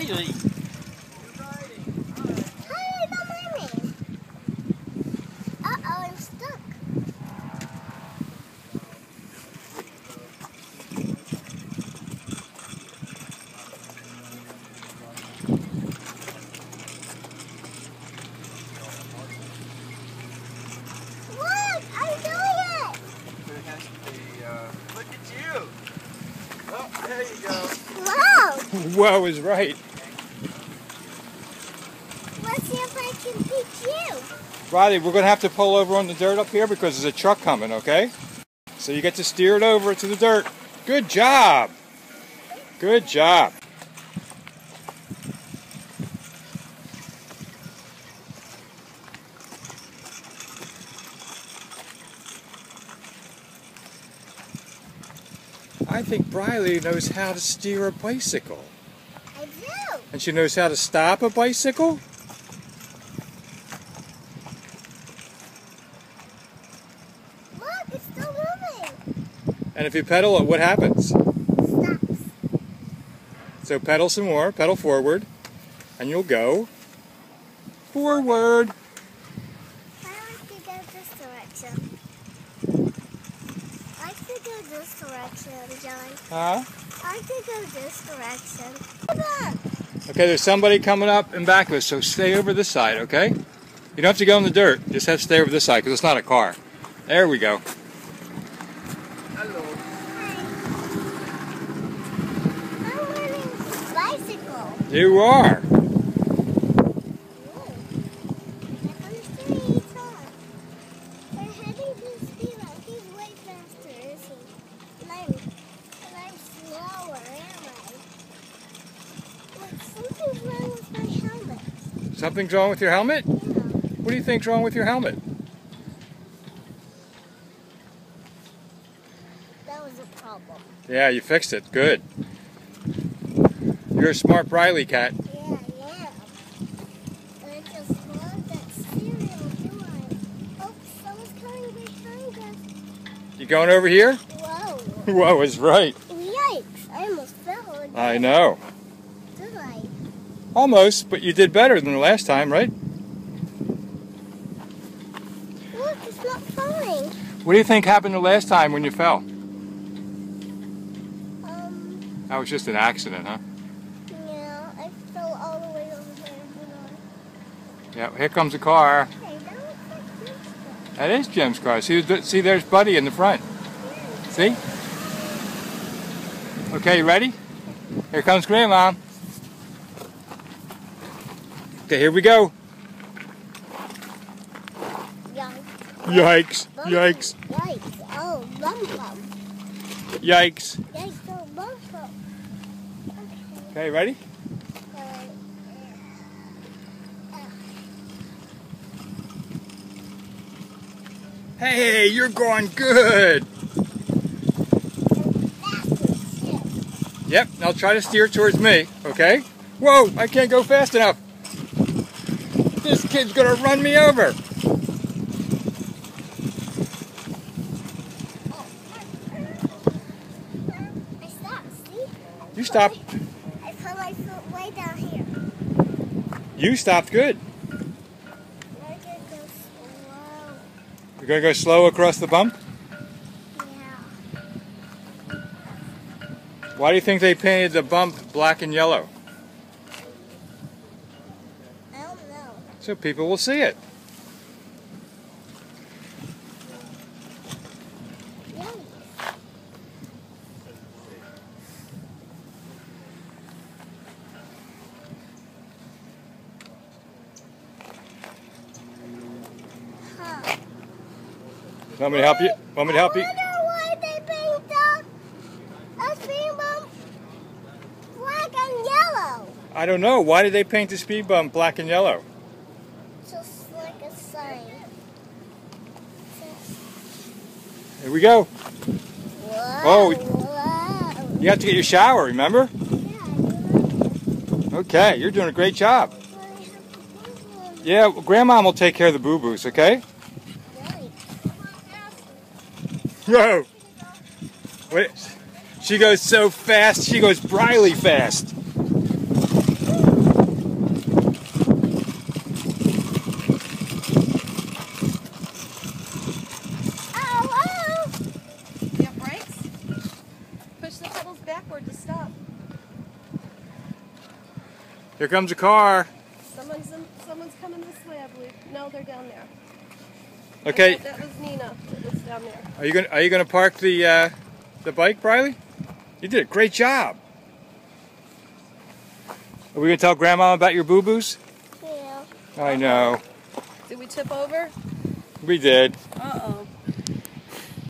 Briley. Hey, don't mind me. Uh-oh, I'm stuck. Look, I'm doing it. It has to be, look at you. Oh, there you go. Wow. Whoa is right. Let's see if I can teach you. Riley, we're going to have to pull over on the dirt up here because there's a truck coming, okay? So you get to steer it over to the dirt. Good job. Good job. I think Briley knows how to steer a bicycle. I do. And she knows how to stop a bicycle? Look, it's still moving. And if you pedal it, what happens? Stops. So pedal some more, pedal forward, and you'll go forward. I like to go this direction. I like to go this direction, John. Huh? I like to go this direction. Come on. Okay, there's somebody coming up in back of us, so stay over this side, okay? You don't have to go in the dirt. You just have to stay over this side because it's not a car. There we go. Hello. I'm learning bicycle. You are. Something's wrong with your helmet? Yeah. What do you think's wrong with your helmet? That was a problem. Yeah, you fixed it. Good. You're a smart Briley cat. Yeah, I am. And I just love that cereal, do I? Oh, someone's coming behind us. You going over here? Whoa. Whoa is right. Yikes. I almost fell again. I know. Did I? Almost, but you did better than the last time, right? Look, it's not falling. What do you think happened the last time when you fell? That was just an accident, huh? Yeah, I fell all the way over there. Yeah, here comes a car. Hey, that looks like Jim's car. That is Jim's car. See, there's Buddy in the front. See? Okay, you ready? Here comes Grandma. Okay, here we go. Yikes. Yikes. Yikes. Oh, bum bum. Yikes. Yikes, oh, bum bum. Okay, ready? Hey, you're going good. Yep, now try to steer towards me, okay? Whoa, I can't go fast enough. This kid's gonna run me over. I stopped, see? You stopped. I put my foot way down here. You stopped good. Now I gotta go slow. You're gonna go slow across the bump? Yeah. Why do you think they painted the bump black and yellow? I don't know. So people will see it. Yikes. Huh. Want me to help you? Want me to help you? I wonder why they paint a speed bump black and yellow. I don't know. Why did they paint the speed bump black and yellow? Just like a sign. Here we go. Whoa. Oh. Whoa. You have to get your shower, remember? Yeah, I like it. Okay, you're doing a great job. But I have to boo-boo. Yeah, well, Grandma will take care of the boo-boos, okay? Yikes. Whoa! Wait, she goes so fast, she goes Briley fast. Push the pedals backward to stop. Here comes a car. Someone's coming this way, I believe. No, they're down there. Okay. That was Nina. That was down there. Are you gonna park the bike, Briley? You did a great job. Are we gonna tell Grandma about your boo-boos? Yeah. I know. Did we tip over? We did. Uh-oh.